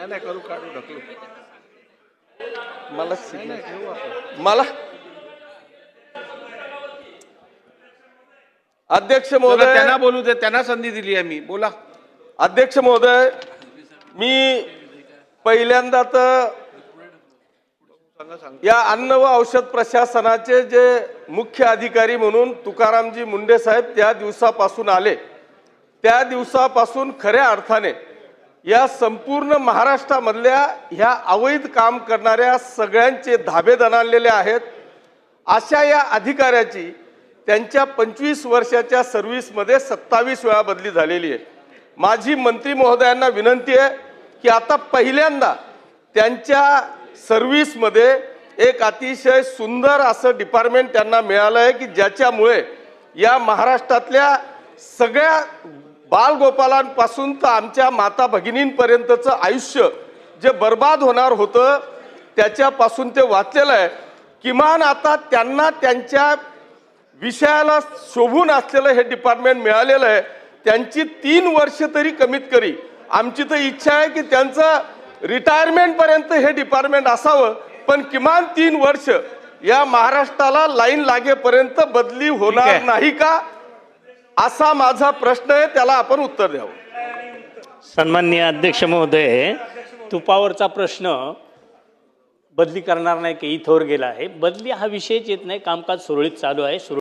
नाही करू काढू ढकलू मला अध्यक्ष महोदय, त्यांना बोलू दे, त्यांना संधी दिली आहे मी. बोला. अध्यक्ष महोदय, मी पहिल्यांदा तर या अन्न व औषध प्रशासनाचे जे मुख्य अधिकारी म्हणून तुकारामजी मुंडे साहेब त्या दिवसापासून आले, त्या दिवसापासून खऱ्या अर्थाने या संपूर्ण महाराष्ट्रामधल्या ह्या अवैध काम करणाऱ्या सगळ्यांचे धाबे दणाणलेले आहेत. अशा या अधिकाऱ्याची त्यांच्या 25 वर्षाच्या सर्व्हिसमध्ये 27 वेळा बदली झालेली आहे. माझी मंत्री महोदयांना विनंती आहे की आता पहिल्यांदा त्यांच्या सर्व्हिसमध्ये एक अतिशय सुंदर असं डिपार्टमेंट त्यांना मिळालं आहे की ज्याच्यामुळे या महाराष्ट्रातल्या सगळ्या बालगोपालांपासून तर आमच्या माता भगिनींपर्यंतचं आयुष्य जे बर्बाद होणार होतं त्याच्यापासून ते वाचलेलं आहे. किमान आता त्यांना त्यांच्या विषयाला शोभून असलेलं हे डिपार्टमेंट मिळालेलं आहे. त्यांची 3 वर्ष तरी कमीत कमी आमची तर इच्छा आहे की त्यांचं रिटायरमेंटपर्यंत हे डिपार्टमेंट असावं, पण किमान 3 वर्ष या महाराष्ट्राला लाईन लागेपर्यंत बदली होणार नाही का, असा माझा प्रश्न आहे. त्याला आपण उत्तर द्यावं. सन्माननीय अध्यक्ष महोदय, तुपावरचा प्रश्न बदली करणार नाही की इथवर गेला आहे. बदली हा विषयच येत नाही. कामकाज सुरळीत चालू आहे.